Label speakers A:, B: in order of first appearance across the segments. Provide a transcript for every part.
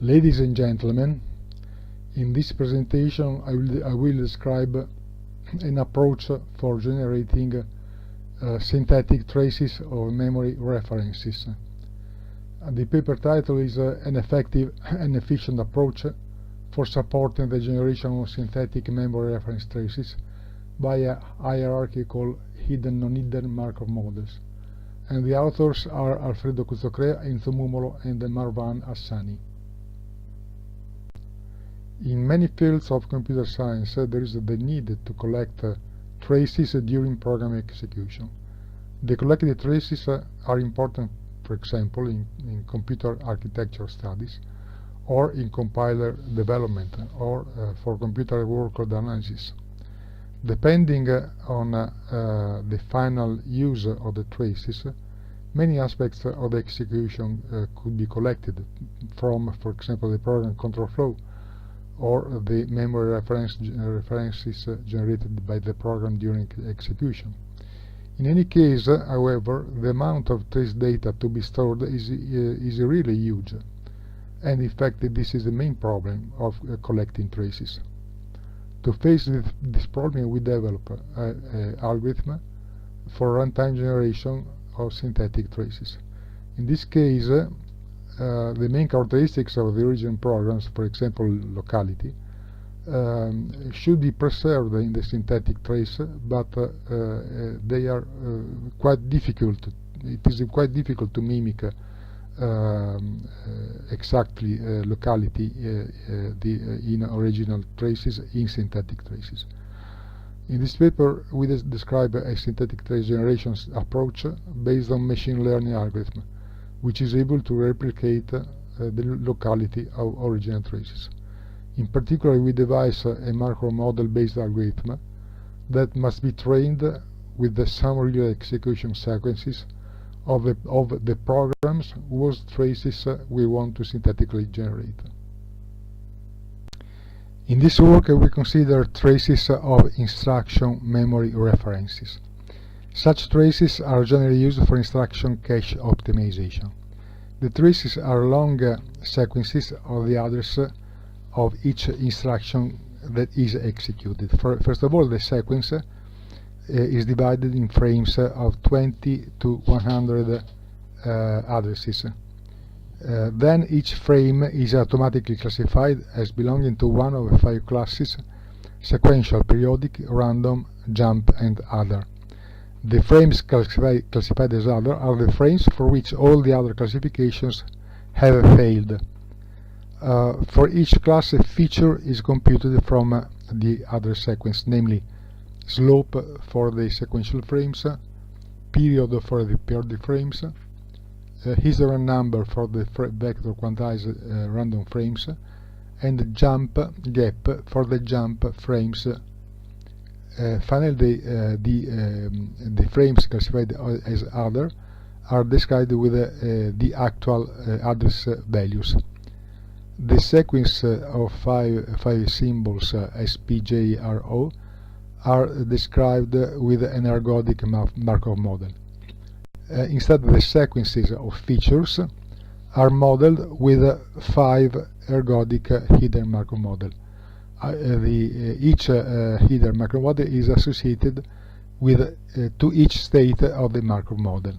A: Ladies and gentlemen, in this presentation I will describe an approach for generating synthetic traces of memory references. The paper title is An Effective and Efficient Approach for Supporting the Generation of Synthetic Memory Reference Traces by Hierarchical Hidden Non-Hidden Markov Models. And the authors are Alfredo Cuzzocrea, Enzo Mumolo, and Marwan Hassani. In many fields of computer science, there is the need to collect traces during program execution. The collected traces are important, for example, in computer architecture studies, or in compiler development, or for computer workload analysis. Depending on the final use of the traces, many aspects of the execution could be collected from, for example, the program control flow, or the memory references generated by the program during execution. In any case, however, the amount of trace data to be stored is really huge, and in fact this is the main problem of collecting traces. To face this problem, we develop an algorithm for runtime generation of synthetic traces. In this case, the main characteristics of the original programs, for example locality, should be preserved in the synthetic trace, but they are quite difficult. It is quite difficult to mimic exactly locality in original traces in synthetic traces. In this paper, we describe a synthetic trace generation approach based on machine learning algorithm, which is able to replicate the locality of original traces. In particular, we devise a Markov model-based algorithm that must be trained with the some real execution sequences of the programs whose traces we want to synthetically generate. In this work, we consider traces of instruction memory references. Such traces are generally used for instruction cache optimization. The traces are long sequences of the address of each instruction that is executed. First of all, the sequence is divided in frames of 20 to 100 addresses. Then each frame is automatically classified as belonging to one of the 5 classes: sequential, periodic, random, jump, and other. The frames classified as other are the frames for which all the other classifications have failed. For each class, a feature is computed from the other sequence, namely slope for the sequential frames, period for the periodic frames, histogram number for the vector quantized random frames, and jump gap for the jump frames. Finally, the frames classified as other are described with the actual address values. The sequence of five symbols SPJRO are described with an ergodic Markov model. Instead, the sequences of features are modeled with 5 ergodic hidden Markov model. Each hidden Markov model is associated with to each state of the Markov model.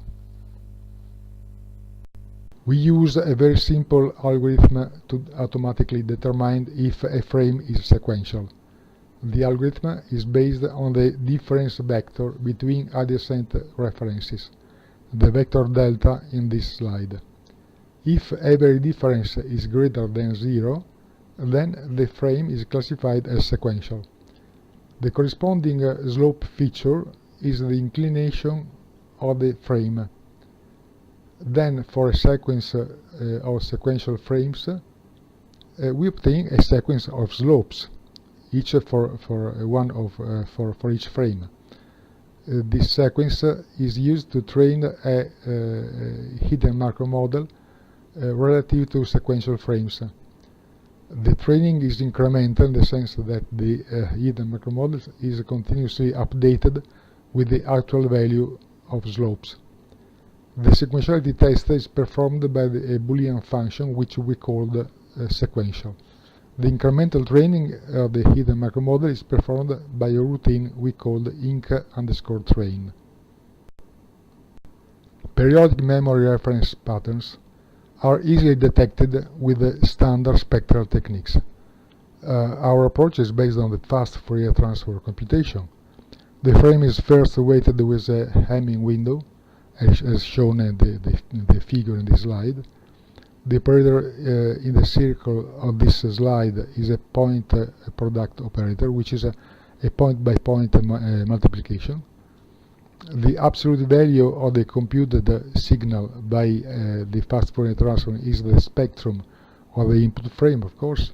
A: We use a very simple algorithm to automatically determine if a frame is sequential. The algorithm is based on the difference vector between adjacent references, the vector delta in this slide. If every difference is greater than 0, then the frame is classified as sequential. The corresponding slope feature is the inclination of the frame. Then, for a sequence of sequential frames, we obtain a sequence of slopes, each for each frame. This sequence is used to train a hidden Markov model relative to sequential frames. The training is incremental in the sense that the hidden Markov model is continuously updated with the actual value of slopes. The sequentiality test is performed by a Boolean function which we call sequential. The incremental training of the hidden macromodel is performed by a routine we call inc_train. Periodic memory reference patterns are easily detected with the standard spectral techniques. Our approach is based on the fast Fourier transform computation. The frame is first weighted with a Hamming window, as shown in the figure in this slide. The operator in the circle of this slide is a point product operator, which is a point-by-point multiplication. The absolute value of the computed signal by the fast Fourier transform is the spectrum of the input frame, of course.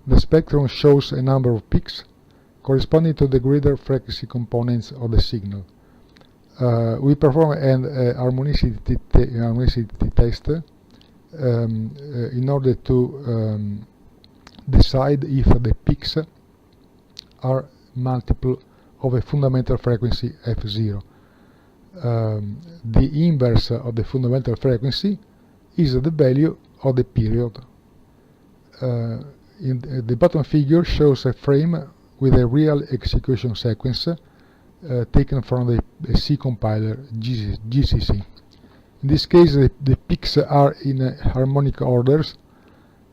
A: The spectrum shows a number of peaks corresponding to the greater frequency components of the signal. We perform an harmonicity test in order to decide if the peaks are multiple of a fundamental frequency f0. The inverse of the fundamental frequency is the value of the period. The bottom figure shows a frame with a real execution sequence taken from the C compiler GCC. In this case, the peaks are in harmonic orders,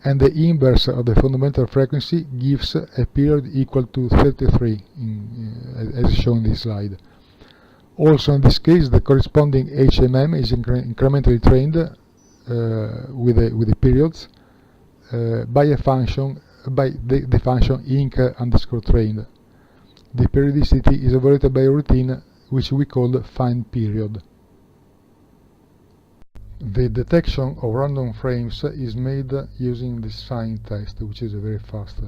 A: and the inverse of the fundamental frequency gives a period equal to 33, as shown in this slide. Also, in this case, the corresponding HMM is incrementally trained with the periods by the function inc_trained. The periodicity is evaluated by a routine which we call find period. The detection of random frames is made using the sign test, which is a very fast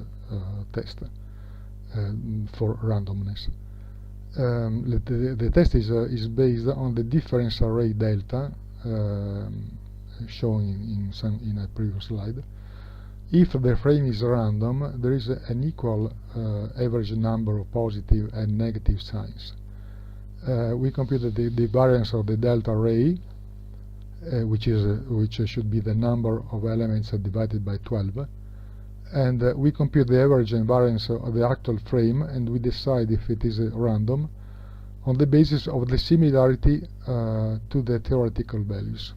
A: test for randomness. The test is based on the difference array delta shown in a previous slide. If the frame is random, there is an equal average number of positive and negative signs. We computed the variance of the delta array, which should be the number of elements divided by 12, and we compute the average and variance of the actual frame, and we decide if it is random on the basis of the similarity to the theoretical values.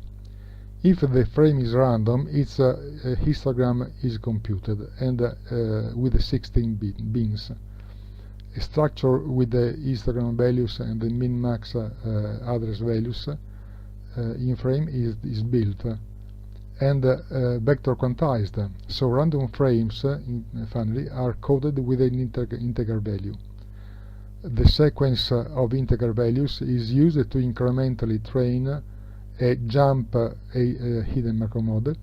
A: If the frame is random, its histogram is computed, and with 16 bins. A structure with the histogram values and the min-max address values in frame is built and vector quantized, so random frames finally are coded with an integer value. The sequence of integer values is used to incrementally train a jump a hidden macromodel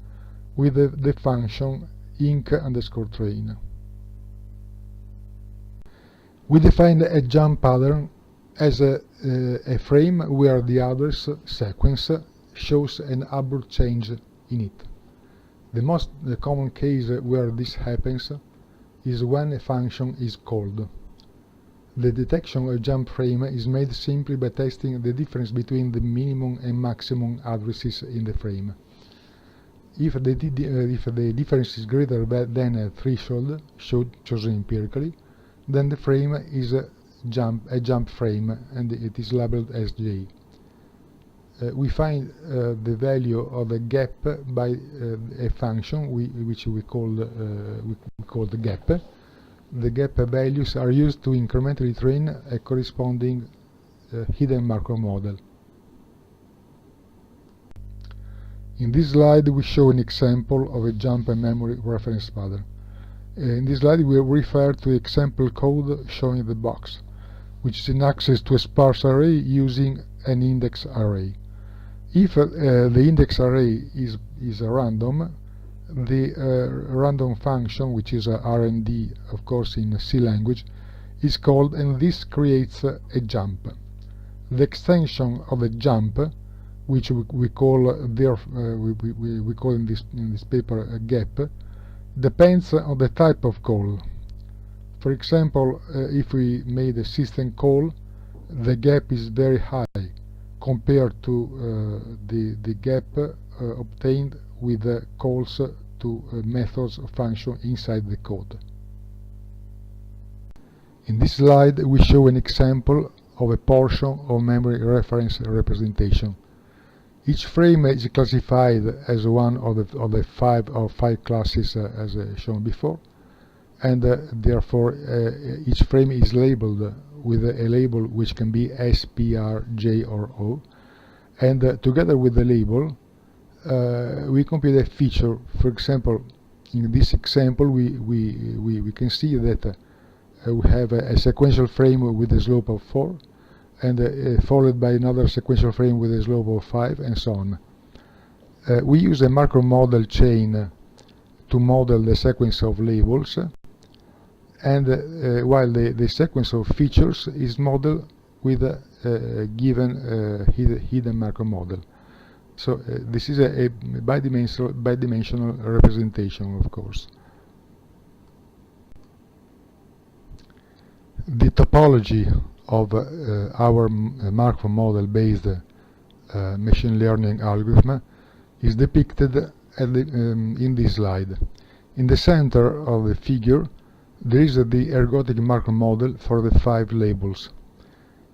A: with the function inc_train. We define a jump pattern as a frame where the address sequence shows an abrupt change in it. The most common case where this happens is when a function is called. The detection of jump frame is made simply by testing the difference between the minimum and maximum addresses in the frame. If the difference is greater than a threshold chosen empirically, then the frame is a jump frame, and it is labeled as J. We find the value of a gap by a function which we call the gap. The gap values are used to incrementally train a corresponding hidden macromodel. In this slide we show an example of a jump and memory reference pattern. In this slide we refer to the example code shown in the box, which is in access to a sparse array using an index array. If the index array is random, the random function, which is RND, of course in C language, is called, and this creates a jump. The extension of the jump, which we call in this paper a gap, depends on the type of call. For example, if we made a system call, the gap is very high compared to the gap obtained with calls to methods or functions inside the code. In this slide we show an example of a portion of memory reference representation. Each frame is classified as one of the five classes as shown before, and therefore each frame is labeled with a label which can be S, P, R, J or O, and together with the label we compute a feature. For example, in this example we can see that we have a sequential frame with a slope of 4, and followed by another sequential frame with a slope of 5, and so on. We use a macro model chain to model the sequence of labels, and while the sequence of features is modeled with a given hidden macro model. So this is a bidimensional representation, of course. The topology of our macro model based machine learning algorithm is depicted in this slide. In the center of the figure there is the ergodic macro model for the 5 labels.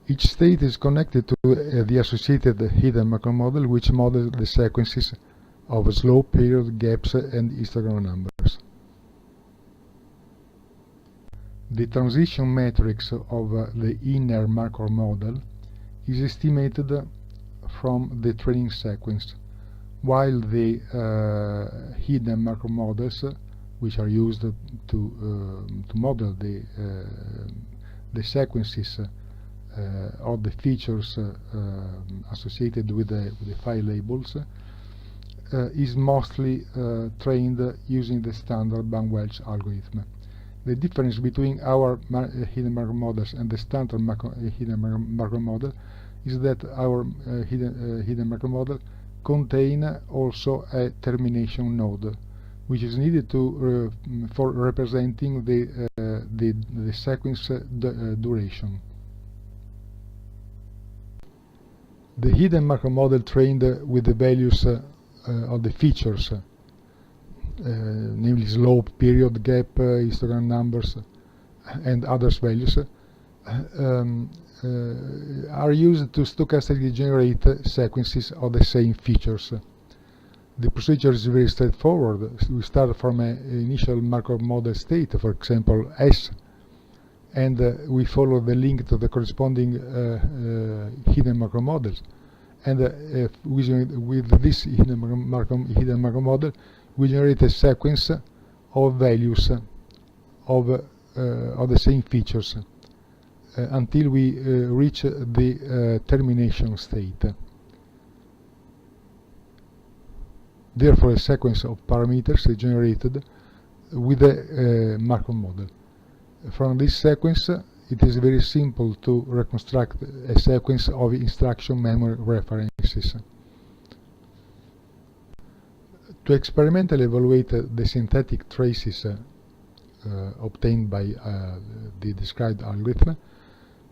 A: Each state is connected to the associated hidden macro model, which models the sequences of slope, period, gaps and histogram numbers. The transition matrix of the inner macro model is estimated from the training sequence, while the hidden macro models, which are used to model the sequences of the features associated with the 5 labels, is mostly trained using the standard Van-Welch algorithm. The difference between our hidden macro models and the standard hidden macro model is that our hidden macro model contain also a termination node, which is needed to for representing the sequence duration. The hidden macro model trained with the values of the features, namely slope, period, gap, histogram numbers, and others values, are used to stochastically generate sequences of the same features. The procedure is very straightforward. We start from an initial macro model state, for example S, and we follow the link to the corresponding hidden macro models. And with this hidden macro model, we generate a sequence of values of the same features until we reach the termination state. Therefore, a sequence of parameters is generated with a macro model. From this sequence, it is very simple to reconstruct a sequence of instruction memory references. To experimentally evaluate the synthetic traces obtained by the described algorithm,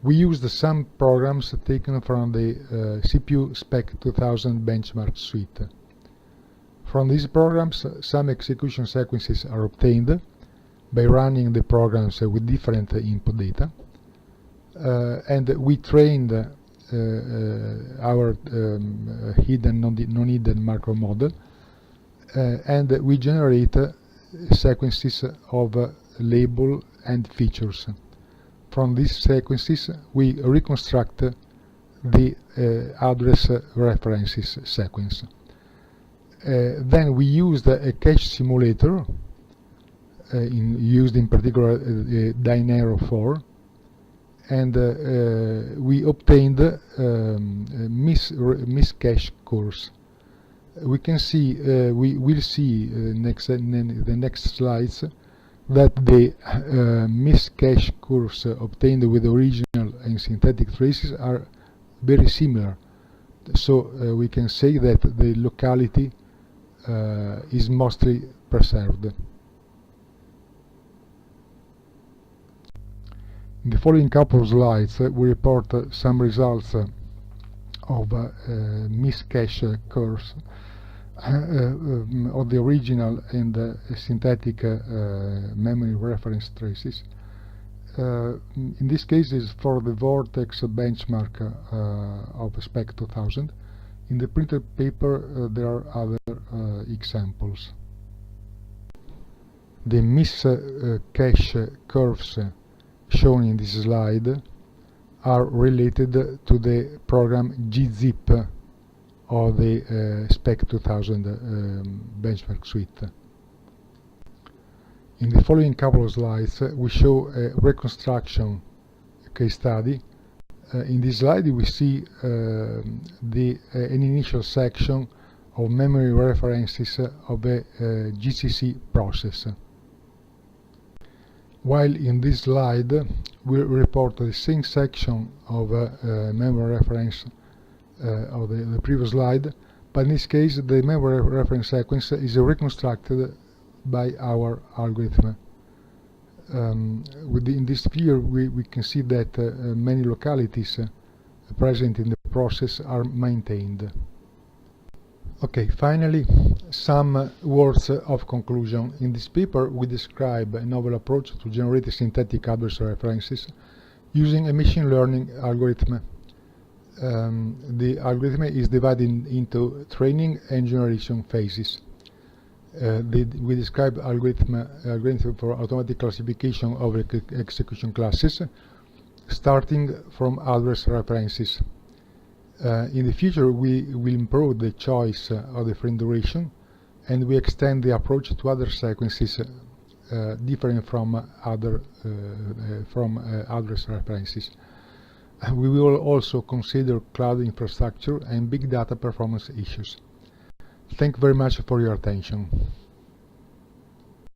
A: we used some programs taken from the CPU Smc2018 benchmark suite. From these programs, some execution sequences are obtained by running the programs with different input data, and we trained our hidden non-hidden macro model, and we generate sequences of label and features. From these sequences we reconstruct the address references sequence. Then we used a cache simulator, used in particular Dynero 4, and we obtained miscache curves. We can see, we will see in the next slides that the miscache curves obtained with original and synthetic traces are very similar. So we can say that the locality is mostly preserved. In the following couple of slides we report some results of miscache curves of the original and synthetic memory reference traces. In this case is for the vortex benchmark of Smc2000. In the printed paper there are other examples. The cache curves shown in this slide are related to the program gzip of the Smc2000 benchmark suite. In the following couple of slides we show a reconstruction case study. In this slide we see an initial section of memory references of a GCC process. While in this slide we report the same section of memory reference of the previous slide, but in this case the memory reference sequence is reconstructed by our algorithm. In this figure we can see that many localities present in the process are maintained. Okay, finally, some words of conclusion. In this paper we describe a novel approach to generate synthetic adverse references using a machine learning algorithm. The algorithm is divided into training and generation phases. We describe algorithm for automatic classification of execution classes, starting from adverse references. In the future we will improve the choice of the frame duration, and we extend the approach to other sequences different from adverse references. We will also consider cloud infrastructure and big data performance issues. Thank you very much for your attention.